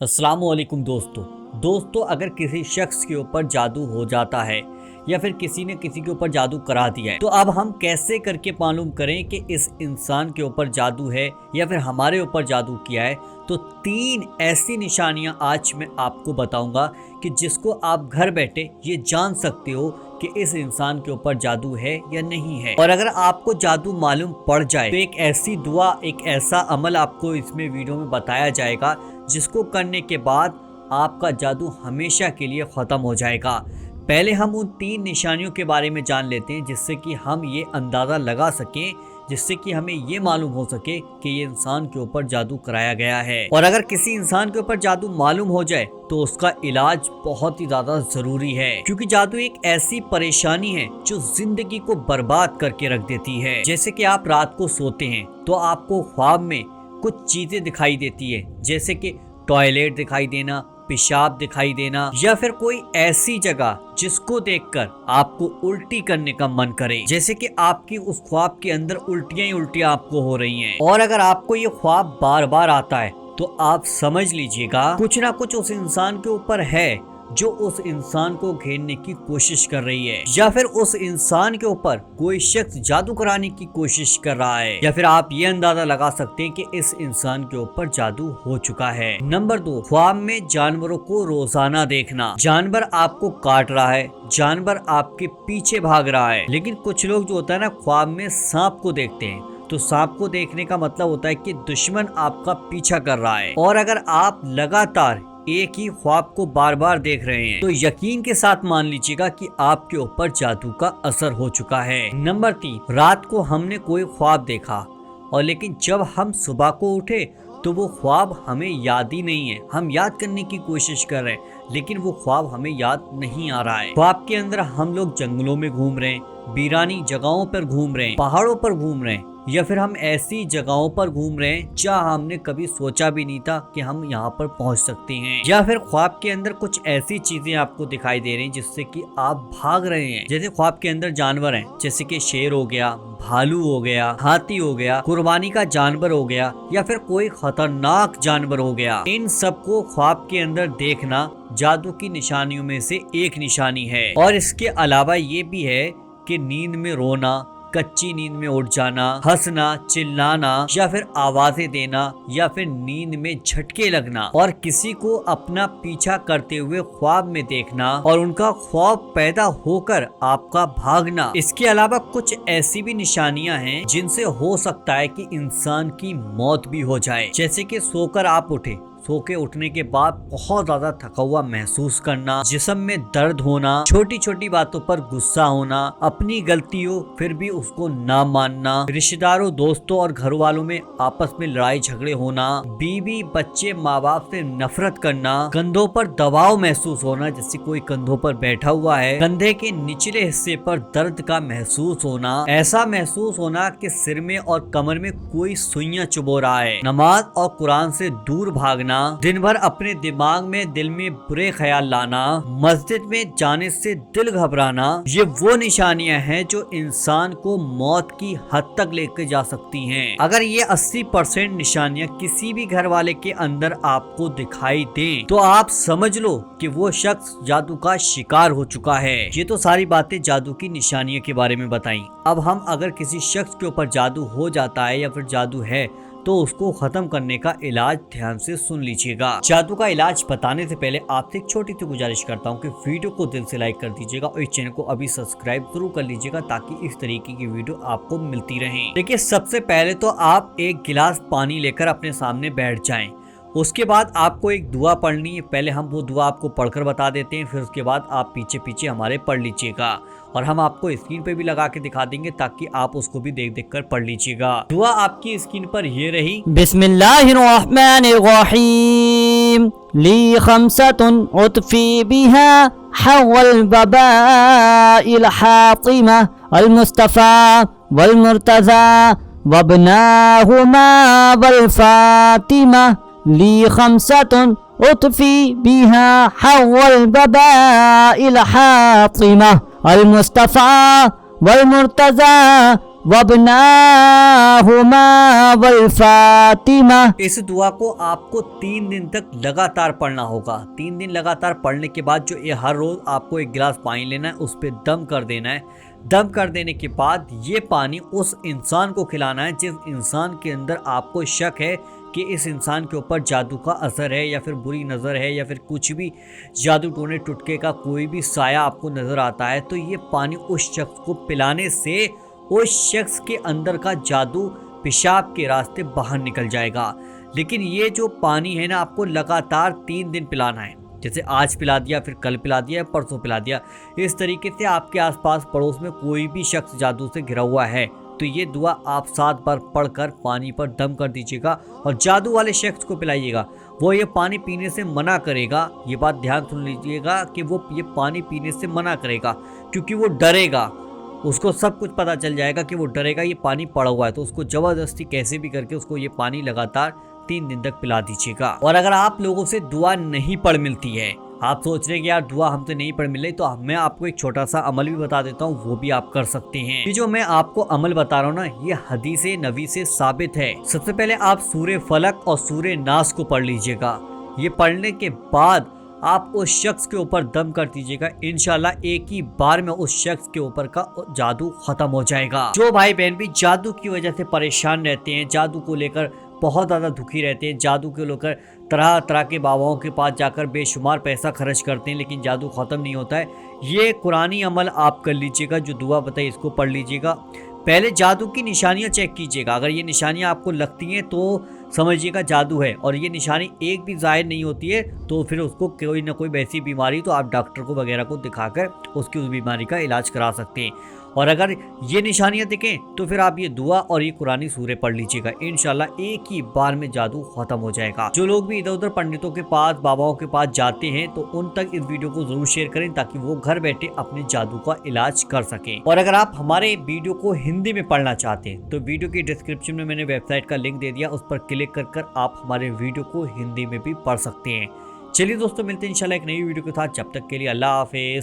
अस्सलाम वालेकुम दोस्तों अगर किसी शख्स के ऊपर जादू हो जाता है या फिर किसी ने किसी के ऊपर जादू करा दिया है तो अब हम कैसे करके मालूम करें कि इस इंसान के ऊपर जादू है या फिर हमारे ऊपर जादू किया है। तो 3 ऐसी निशानियां आज मैं आपको बताऊंगा कि जिसको आप घर बैठे ये जान सकते हो कि इस इंसान के ऊपर जादू है या नहीं है। और अगर आपको जादू मालूम पड़ जाए तो एक ऐसी दुआ, एक ऐसा अमल आपको इसमें वीडियो में बताया जाएगा जिसको करने के बाद आपका जादू हमेशा के लिए ख़त्म हो जाएगा। पहले हम उन 3 निशानियों के बारे में जान लेते हैं जिससे कि हम ये अंदाज़ा लगा सकें, जिससे कि हमें ये मालूम हो सके कि ये इंसान के ऊपर जादू कराया गया है। और अगर किसी इंसान के ऊपर जादू मालूम हो जाए तो उसका इलाज बहुत ही ज़्यादा ज़रूरी है, क्योंकि जादू एक ऐसी परेशानी है जो जिंदगी को बर्बाद करके रख देती है। जैसे कि आप रात को सोते हैं तो आपको ख्वाब में कुछ चीज़ें दिखाई देती है, जैसे कि टॉयलेट दिखाई देना, पेशाब दिखाई देना या फिर कोई ऐसी जगह जिसको देखकर आपको उल्टी करने का मन करे, जैसे कि आपकी उस ख्वाब के अंदर उल्टियां ही उल्टियां आपको हो रही हैं। और अगर आपको ये ख्वाब बार बार आता है तो आप समझ लीजिएगा कुछ ना कुछ उस इंसान के ऊपर है जो उस इंसान को घेरने की कोशिश कर रही है, या फिर उस इंसान के ऊपर कोई शख्स जादू कराने की कोशिश कर रहा है, या फिर आप ये अंदाजा लगा सकते हैं कि इस इंसान के ऊपर जादू हो चुका है। नंबर 2, ख्वाब में जानवरों को रोजाना देखना। जानवर आपको काट रहा है, जानवर आपके पीछे भाग रहा है। लेकिन कुछ लोग जो होता है ना, ख्वाब में सांप को देखते हैं तो सांप को देखने का मतलब होता है कि दुश्मन आपका पीछा कर रहा है। और अगर आप लगातार एक ही ख्वाब को बार बार देख रहे हैं तो यकीन के साथ मान लीजिएगा कि आपके ऊपर जादू का असर हो चुका है। नंबर 3, रात को हमने कोई ख्वाब देखा और लेकिन जब हम सुबह को उठे तो वो ख्वाब हमें याद ही नहीं है। हम याद करने की कोशिश कर रहे हैं लेकिन वो ख्वाब हमें याद नहीं आ रहा है। ख्वाब के अंदर हम लोग जंगलों में घूम रहे हैं, वीरानी जगहों पर घूम रहे हैं, पहाड़ों पर घूम रहे हैं, या फिर हम ऐसी जगहों पर घूम रहे हैं जहाँ हमने कभी सोचा भी नहीं था कि हम यहाँ पर पहुँच सकते हैं। या फिर ख्वाब के अंदर कुछ ऐसी चीजें आपको दिखाई दे रही हैं जिससे कि आप भाग रहे हैं। जैसे ख्वाब के अंदर जानवर हैं, जैसे कि शेर हो गया, भालू हो गया, हाथी हो गया, कुर्बानी का जानवर हो गया, या फिर कोई खतरनाक जानवर हो गया। इन सबको ख्वाब के अंदर देखना जादू की निशानियों में से एक निशानी है। और इसके अलावा ये भी है कि नींद में रोना, कच्ची नींद में उठ जाना, हंसना, चिल्लाना या फिर आवाजें देना, या फिर नींद में झटके लगना, और किसी को अपना पीछा करते हुए ख्वाब में देखना और उनका ख्वाब पैदा होकर आपका भागना। इसके अलावा कुछ ऐसी भी निशानियां हैं जिनसे हो सकता है कि इंसान की मौत भी हो जाए, जैसे कि सोकर आप उठे, सो के उठने के बाद बहुत ज्यादा थका हुआ महसूस करना, जिस्म में दर्द होना, छोटी छोटी बातों पर गुस्सा होना, अपनी गलती हो फिर भी उसको ना मानना, रिश्तेदारों, दोस्तों और घर वालों में आपस में लड़ाई झगड़े होना, बीवी बच्चे माँ बाप से नफरत करना, कंधों पर दबाव महसूस होना, जैसे कोई कंधों पर बैठा हुआ है, कंधे के निचले हिस्से पर दर्द का महसूस होना, ऐसा महसूस होना कि सिर में और कमर में कोई सुइयां चुभो रहा है, नमाज और कुरान से दूर भागना, दिन भर अपने दिमाग में दिल में बुरे ख्याल लाना, मस्जिद में जाने से दिल घबराना, ये वो निशानियां हैं जो इंसान को मौत की हद तक लेकर जा सकती हैं। अगर ये 80% निशानियां किसी भी घर वाले के अंदर आपको दिखाई दें तो आप समझ लो कि वो शख्स जादू का शिकार हो चुका है। ये तो सारी बातें जादू की निशानियों के बारे में बताई। अब हम अगर किसी शख्स के ऊपर जादू हो जाता है या फिर जादू है तो उसको खत्म करने का इलाज ध्यान से सुन लीजिएगा। जादू का इलाज बताने से पहले आपसे एक छोटी सी गुजारिश करता हूँ कि वीडियो को दिल से लाइक कर दीजिएगा और इस चैनल को अभी सब्सक्राइब जरूर कर लीजिएगा ताकि इस तरीके की वीडियो आपको मिलती रहे। देखिए, सबसे पहले तो आप एक गिलास पानी लेकर अपने सामने बैठ जाएं। उसके बाद आपको एक दुआ पढ़नी है। पहले हम वो दुआ आपको पढ़कर बता देते हैं, फिर उसके बाद आप पीछे पीछे हमारे पढ़ लीजिएगा और हम आपको स्क्रीन पे भी लगा के दिखा देंगे ताकि आप उसको भी देख देख कर पढ़ लीजिएगा। दुआ आपकी स्क्रीन पर ये रही। बिस्मिल्लाहिर्रहमानिर्रहीम ली खमसतुन उतफी बिहा हव्वल बबाइल हातिमा अल मुस्तफा वल मुर्तजा वबनाहुमा वल फातिमा ली खमसतुन उतफी बिहा हव्वल बबाइल हातिमा अल मुस्तफा वल मुर्तजा वब्नाहुमा वल फातिमा। इस दुआ को आपको 3 दिन तक लगातार पढ़ना होगा। 3 दिन लगातार पढ़ने के बाद जो ये हर रोज आपको 1 गिलास पानी लेना है, उस पर दम कर देना है। दम कर देने के बाद ये पानी उस इंसान को खिलाना है जिस इंसान के अंदर आपको शक है कि इस इंसान के ऊपर जादू का असर है या फिर बुरी नज़र है या फिर कुछ भी जादू टोने टुटके का कोई भी साया आपको नज़र आता है। तो ये पानी उस शख्स को पिलाने से उस शख्स के अंदर का जादू पेशाब के रास्ते बाहर निकल जाएगा। लेकिन ये जो पानी है ना, आपको लगातार 3 दिन पिलाना है। जैसे आज पिला दिया, फिर कल पिला दिया, परसों पिला दिया। इस तरीके से आपके आसपास पड़ोस में कोई भी शख्स जादू से घिरा हुआ है तो ये दुआ आप 7 बार पढ़कर पानी पर दम कर दीजिएगा और जादू वाले शख्स को पिलाइएगा। वो ये पानी पीने से मना करेगा। ये बात ध्यान सुन लीजिएगा कि वो ये पानी पीने से मना करेगा, क्योंकि वो डरेगा। उसको सब कुछ पता चल जाएगा कि वो डरेगा, ये पानी पड़ा हुआ है। तो उसको ज़बरदस्ती कैसे भी करके उसको ये पानी लगातार 3 दिन तक पिला दीजिएगा। और अगर आप लोगों से दुआ नहीं पढ़ मिलती है, आप सोच रहे हैं कि यार दुआ हमसे नहीं पढ़ मिल रही, तो मैं आपको एक छोटा सा अमल भी बता देता हूँ, वो भी आप कर सकते हैं। ये जो मैं आपको अमल बता रहा हूँ ना, ये हदीस नबी से साबित है। सबसे पहले आप सूरे फलक और सूरे नास को पढ़ लीजिएगा। ये पढ़ने के बाद आप उस शख्स के ऊपर दम कर दीजिएगा। इंशाल्लाह एक ही बार में उस शख्स के ऊपर का जादू खत्म हो जाएगा। जो भाई बहन भी जादू की वजह से परेशान रहते हैं, जादू को लेकर बहुत ज़्यादा दुखी रहते हैं, जादू को लेकर तरह तरह के बाबाओं के पास जाकर बेशुमार पैसा खर्च करते हैं, लेकिन जादू ख़त्म नहीं होता है, ये कुरानी अमल आप कर लीजिएगा। जो दुआ बताइए इसको पढ़ लीजिएगा। पहले जादू की निशानियां चेक कीजिएगा। अगर ये निशानियां आपको लगती हैं तो समझिएगा जादू है, और ये निशानी एक भी जाहिर नहीं होती है तो फिर उसको कोई ना कोई वैसी बीमारी, तो आप डॉक्टर को वगैरह को दिखाकर उसकी उस बीमारी का इलाज करा सकते हैं। और अगर ये निशानियां दिखें तो फिर आप ये दुआ और ये कुरानी सूरे पढ़ लीजिएगा। इंशाल्लाह एक ही बार में जादू खत्म हो जाएगा। जो लोग भी इधर उधर पंडितों के पास, बाबाओं के पास जाते हैं, तो उन तक इस वीडियो को जरूर शेयर करें ताकि वो घर बैठे अपने जादू का इलाज कर सकें। और अगर आप हमारे वीडियो को हिंदी में पढ़ना चाहते हैं तो वीडियो की डिस्क्रिप्शन में मैंने वेबसाइट का लिंक दे दिया, उस पर क्लिक कर आप हमारे वीडियो को हिंदी में भी पढ़ सकते हैं। चलिए दोस्तों, मिलते हैं इंशाल्लाह एक नई वीडियो के साथ। जब तक के लिए अल्लाह हाफिज।